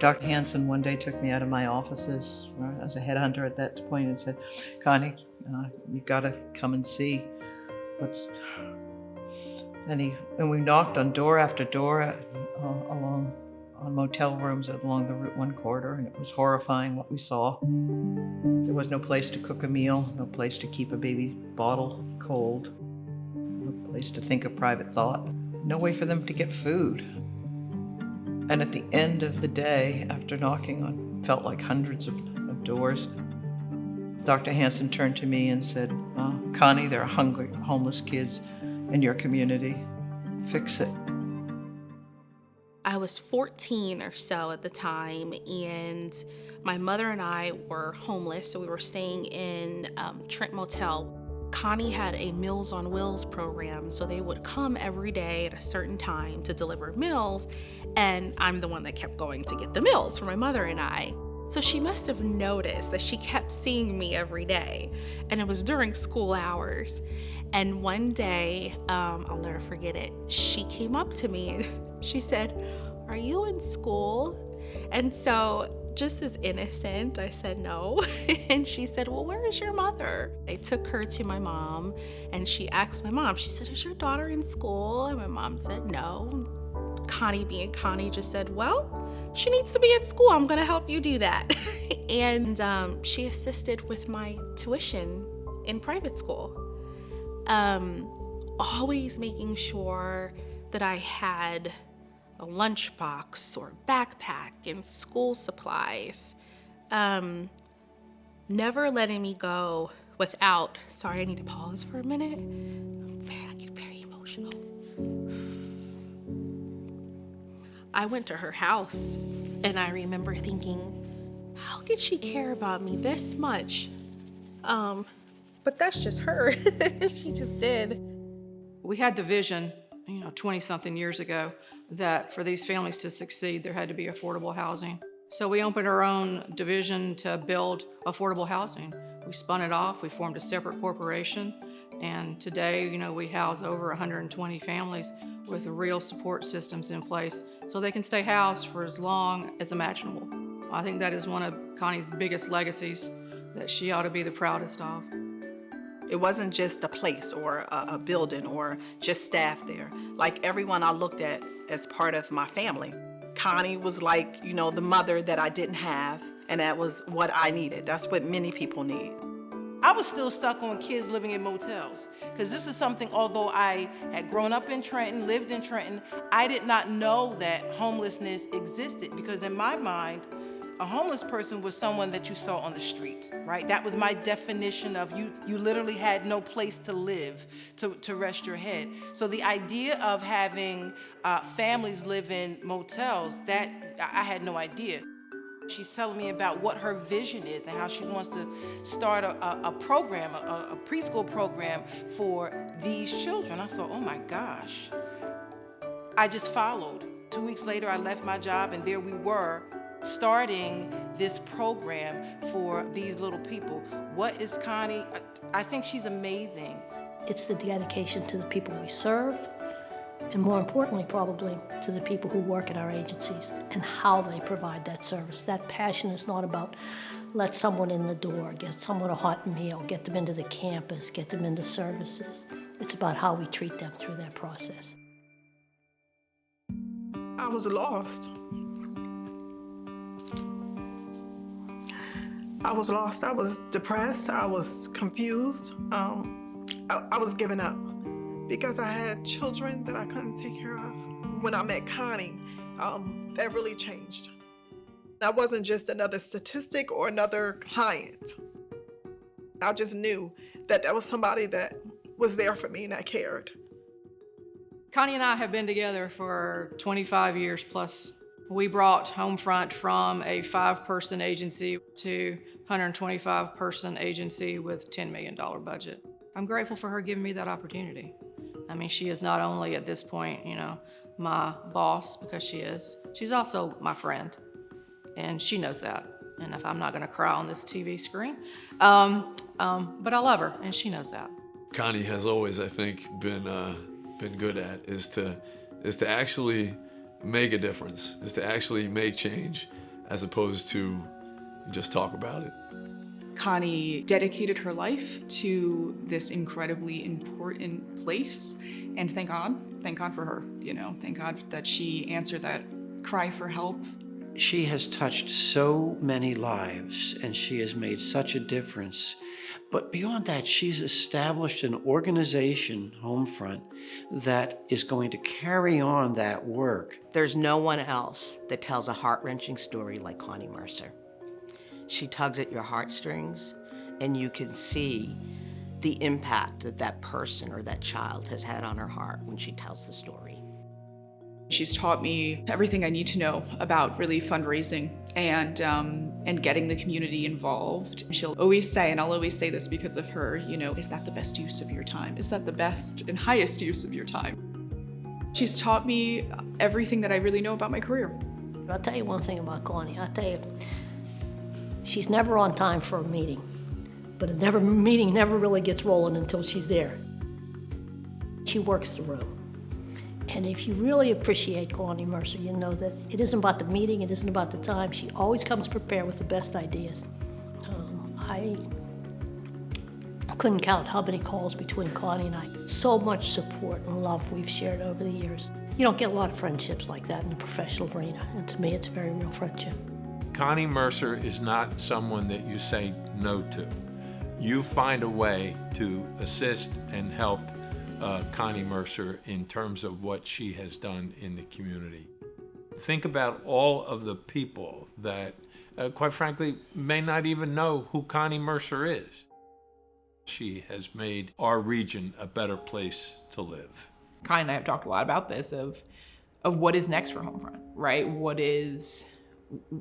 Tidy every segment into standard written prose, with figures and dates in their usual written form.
Dr. Hansen one day took me out of my offices as a headhunter at that point and said, Connie, you gotta come and see what's... And we knocked on door after door on motel rooms along the Route 1 corridor, and it was horrifying what we saw. There was no place to cook a meal, no place to keep a baby bottle cold, no place to think a private thought, no way for them to get food. And at the end of the day, after knocking on, felt like hundreds of doors, Dr. Hansen turned to me and said, Connie, there are hungry, homeless kids in your community. Fix it. I was 14 or so at the time, and my mother and I were homeless, so we were staying in Trent Motel. Connie had a Meals on Wheels program, so they would come every day at a certain time to deliver meals, and I'm the one that kept going to get the meals for my mother and I. So she must have noticed that she kept seeing me every day, and it was during school hours. And one day, I'll never forget it, she came up to me and she said, "Are you in school?" And so, just as innocent, I said no. And she said, "Well, where is your mother?" I took her to my mom, and she asked my mom, she said, "Is your daughter in school?" And my mom said no. Connie, being Connie, just said, "Well, she needs to be in school. I'm gonna help you do that." And she assisted with my tuition in private school. Always making sure that I had a lunchbox or backpack and school supplies. Never letting me go without, sorry, I need to pause for a minute. I get very emotional. I went to her house and I remember thinking, how could she care about me this much? But that's just her. She just did. We had the vision, 20-something years ago, that for these families to succeed, there had to be affordable housing. So we opened our own division to build affordable housing. We spun it off, we formed a separate corporation, and today, we house over 120 families with real support systems in place so they can stay housed for as long as imaginable. I think that is one of Connie's biggest legacies that she ought to be the proudest of. It wasn't just a place or a building or just staff there. Like everyone I looked at as part of my family. Connie was like, the mother that I didn't have, and that was what I needed. That's what many people need. I was still stuck on kids living in motels, because this is something, although I had grown up in Trenton, lived in Trenton, I did not know that homelessness existed, because in my mind, a homeless person was someone that you saw on the street, right? That was my definition of you literally had no place to live, to rest your head. So the idea of having families live in motels, that I had no idea. She's telling me about what her vision is and how she wants to start a program, a preschool program for these children. I thought, oh my gosh. I just followed. 2 weeks later, I left my job, and there we were, starting this program for these little people. What is Connie? I think she's amazing. It's the dedication to the people we serve, and more importantly, probably, to the people who work at our agencies and how they provide that service. That passion is not about let someone in the door, get someone a hot meal, get them into the campus, get them into services. It's about how we treat them through that process. I was lost. I was depressed, I was confused. I was giving up because I had children that I couldn't take care of. When I met Connie, that really changed. I wasn't just another statistic or another client. I just knew that was somebody that was there for me and that cared. Connie and I have been together for 25 years plus. We brought HomeFront from a 5-person agency to 125-person agency with $10 million budget. I'm grateful for her giving me that opportunity. I mean, she is not only at this point, my boss, because she is, she's also my friend, and she knows that. And if I'm not gonna cry on this TV screen, but I love her, and she knows that. Connie has always, I think, been good at is to actually make a difference, is to actually make change, as opposed to just talk about it. Connie dedicated her life to this incredibly important place, and thank God for her, thank God that she answered that cry for help. She has touched so many lives, and she has made such a difference. But beyond that, she's established an organization, HomeFront, that is going to carry on that work. There's no one else that tells a heart-wrenching story like Connie Mercer. She tugs at your heartstrings, and you can see the impact that that person or that child has had on her heart when she tells the story. She's taught me everything I need to know about really fundraising and getting the community involved. She'll always say, and I'll always say this because of her, is that the best use of your time? Is that the best and highest use of your time? She's taught me everything that I really know about my career. I'll tell you one thing about Connie. I'll tell you, she's never on time for a meeting, but a meeting never really gets rolling until she's there. She works the room. And if you really appreciate Connie Mercer, you know that it isn't about the meeting, it isn't about the time. She always comes prepared with the best ideas. I couldn't count how many calls between Connie and I. So much support and love we've shared over the years. You don't get a lot of friendships like that in the professional arena, and to me it's a very real friendship. Connie Mercer is not someone that you say no to. You find a way to assist and help Connie Mercer in terms of what she has done in the community. Think about all of the people that, quite frankly, may not even know who Connie Mercer is. She has made our region a better place to live. Connie and I have talked a lot about this, of what is next for HomeFront, right?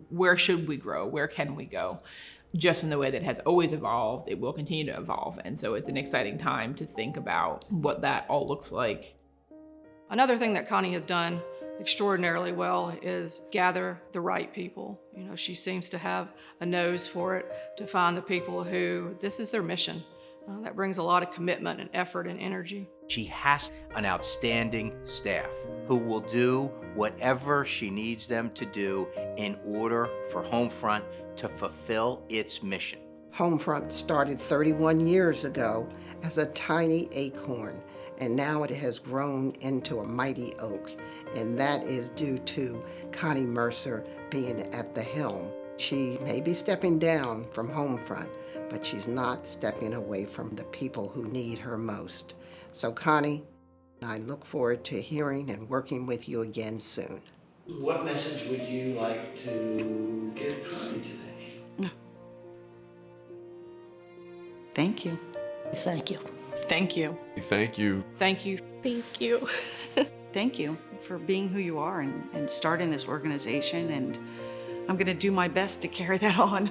Where should we grow? Where can we go? Just in the way that it has always evolved, it will continue to evolve. And so it's an exciting time to think about what that all looks like. Another thing that Connie has done extraordinarily well is gather the right people. She seems to have a nose for it, to find the people who this is their mission. That brings a lot of commitment and effort and energy. She has an outstanding staff who will do whatever she needs them to do in order for HomeFront to fulfill its mission. HomeFront started 31 years ago as a tiny acorn, and now it has grown into a mighty oak, and that is due to Connie Mercer being at the helm. She may be stepping down from HomeFront, but she's not stepping away from the people who need her most. So Connie, I look forward to hearing and working with you again soon. What message would you like to give Connie today? Thank you. Thank you. Thank you. Thank you. Thank you. Thank you. Thank you for being who you are and starting this organization, and I'm going to do my best to carry that on.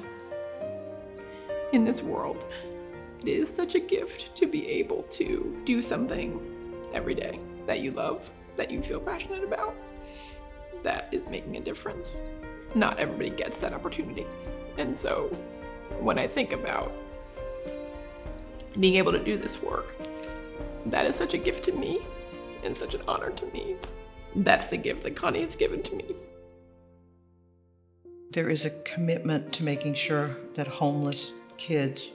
In this world, it is such a gift to be able to do something every day that you love, that you feel passionate about, that is making a difference. Not everybody gets that opportunity. And so when I think about being able to do this work, that is such a gift to me and such an honor to me. That's the gift that Connie has given to me. There is a commitment to making sure that homeless kids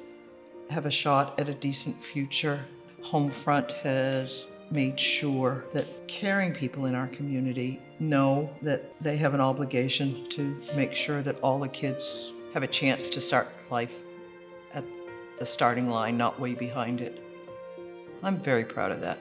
have a shot at a decent future. HomeFront has made sure that caring people in our community know that they have an obligation to make sure that all the kids have a chance to start life at the starting line, not way behind it. I'm very proud of that.